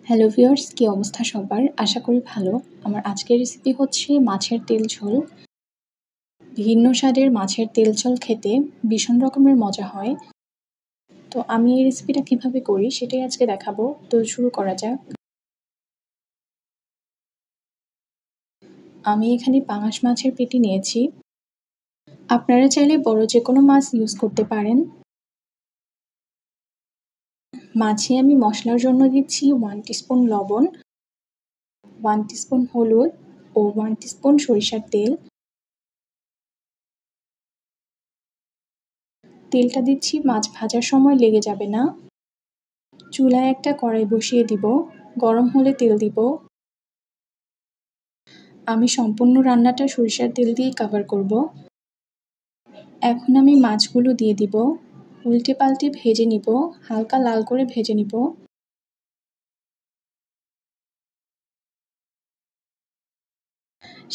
Hello viewers, কী অবস্থা সবার? আশা করি ভালো। আমার আজকের রেসিপি হচ্ছে মাছের তেল ঝোল। ভিন্ন স্বাদের মাছের তেল ঝোল খেতে ভীষণ রকমের মজা হয়। তো আমি এই রেসিপিটা কীভাবে করি সেটাই আজকে দেখাবো। তো শুরু করা যাক। আমি এখানে পাঙাশ মাছের পেটি নিয়েছি। আপনারা চাইলে বড় যে কোনো মাছ ইউজ করতে পারেন। মাছে আমি মশলার জন্য দিচ্ছি 1 টিস্পুন লবণ, 1 টিস্পুন হলুদ ও 1 টিস্পুন সরিষার তেল। তেলটা দিচ্ছি মাছ ভাজার সময় লেগে যাবে না। চুলায় একটা কড়াই বসিয়ে দিব, গরম হলে তেল দিব। আমি সম্পূর্ণ রান্নাটা সরিষার তেল দিয়েই কভার করব। এখন আমি মাছগুলো দিয়ে দিব, উল্টে পাল্টে ভেজে নিব, হালকা লাল করে ভেজে নিব।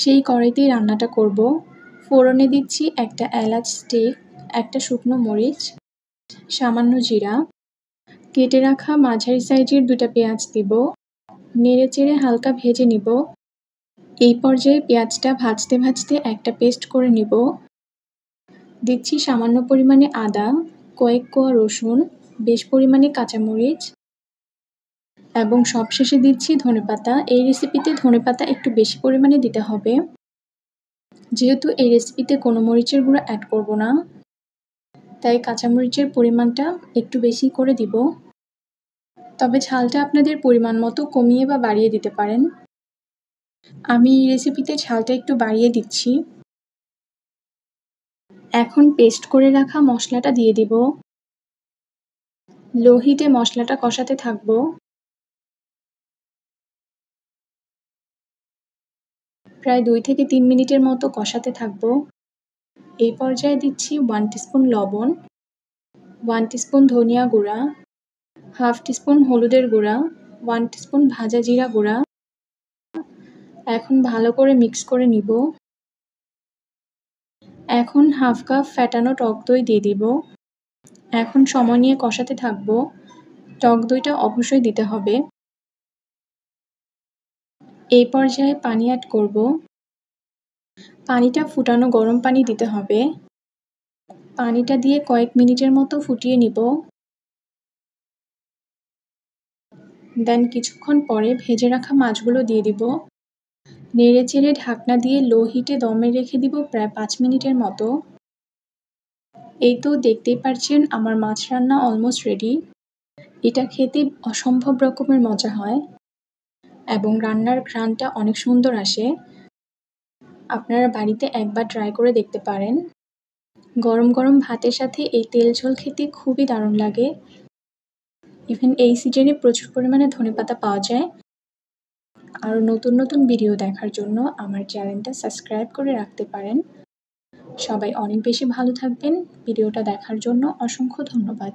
সেই কড়াইতেই রান্নাটা করব। ফোড়নে দিচ্ছি একটা এলাচ স্টিক, একটা শুকনো মরিচ, সামান্য জিরা, কেটে রাখা মাঝারি সাইজের 2টা পেঁয়াজ দিব। নেড়ে চেড়ে হালকা ভেজে নিব। এই পর্যায়ে পেঁয়াজটা ভাজতে ভাজতে একটা পেস্ট করে নিব। দিচ্ছি সামান্য পরিমাণে আদা, কয়েক কোয়া রসুন, বেশ পরিমাণে কাঁচামরিচ এবং সবশেষে দিচ্ছি ধনেপাতা। এই রেসিপিতে ধনেপাতা একটু বেশি পরিমাণে দিতে হবে, যেহেতু এই রেসিপিতে কোনো মরিচের গুঁড়া অ্যাড করব না, তাই কাঁচামরিচের পরিমাণটা একটু বেশি করে দিব। তবে ঝালটা আপনাদের পরিমাণ মতো কমিয়ে বা বাড়িয়ে দিতে পারেন। আমি এই রেসিপিতে ঝালটা একটু বাড়িয়ে দিচ্ছি। এখন পেস্ট করে রাখা মশলাটা দিয়ে দিব। লো হিটে মশলাটা কষাতে থাকবো। প্রায় 2 থেকে 3 মিনিটের মতো কষাতে থাকবো। এই পর্যায়ে দিচ্ছি 1 টিস্পুন লবণ, 1 টিস্পুন ধনিয়া গুঁড়া, হাফ টিস্পুন হলুদের গুঁড়া, 1 টিস্পুন ভাজা জিরা গুঁড়া। এখন ভালো করে মিক্স করে নিব। এখন হাফ কাপ ফ্যাটানো টক দই দিয়ে দিব। এখন সময় নিয়ে কষাতে থাকবো। টক দইটা অবশ্যই দিতে হবে। এই পর্যায়ে পানি অ্যাড করব। পানিটা ফুটানো গরম পানি দিতে হবে। পানিটা দিয়ে কয়েক মিনিটের মতো ফুটিয়ে নিব। দেন কিছুক্ষণ পরে ভেজে রাখা মাছগুলো দিয়ে দিব। নেড়ে চেড়ে ঢাকনা দিয়ে লো হিটে দমে রেখে দিব প্রায় 5 মিনিটের মতো। এই তো দেখতেই পারছেন আমার মাছ রান্না অলমোস্ট রেডি। এটা খেতে অসম্ভব রকমের মজা হয় এবং রান্নার ঘ্রাণটা অনেক সুন্দর আসে। আপনারা বাড়িতে একবার ট্রাই করে দেখতে পারেন। গরম গরম ভাতের সাথে এই তেল ঝোল খেতে খুবই দারুণ লাগে। ইভেন এই সিজনে প্রচুর পরিমাণে ধনেপাতা পাওয়া যায়। আরও নতুন নতুন ভিডিও দেখার জন্য আমার চ্যানেলটা সাবস্ক্রাইব করে রাখতে পারেন। সবাই অনেক বেশি ভালো থাকবেন। ভিডিওটা দেখার জন্য অসংখ্য ধন্যবাদ।